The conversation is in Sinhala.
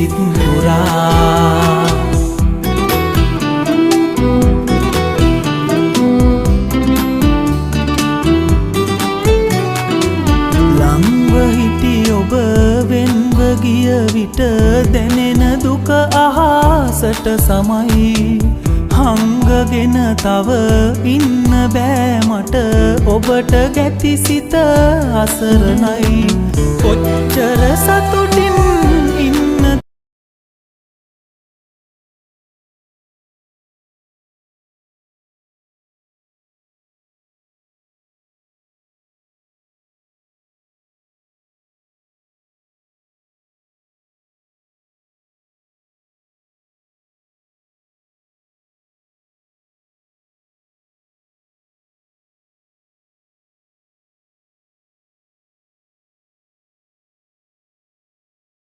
සිත් පුරා ලංව හිටි ඔබ වෙන්ව ගිය විට දැනෙන දුක අහසට සමයි හංගගෙන තව ඉන්න බෑ මට ඔබට ගැති සිත අසරණයි කොච්චර සතුටින්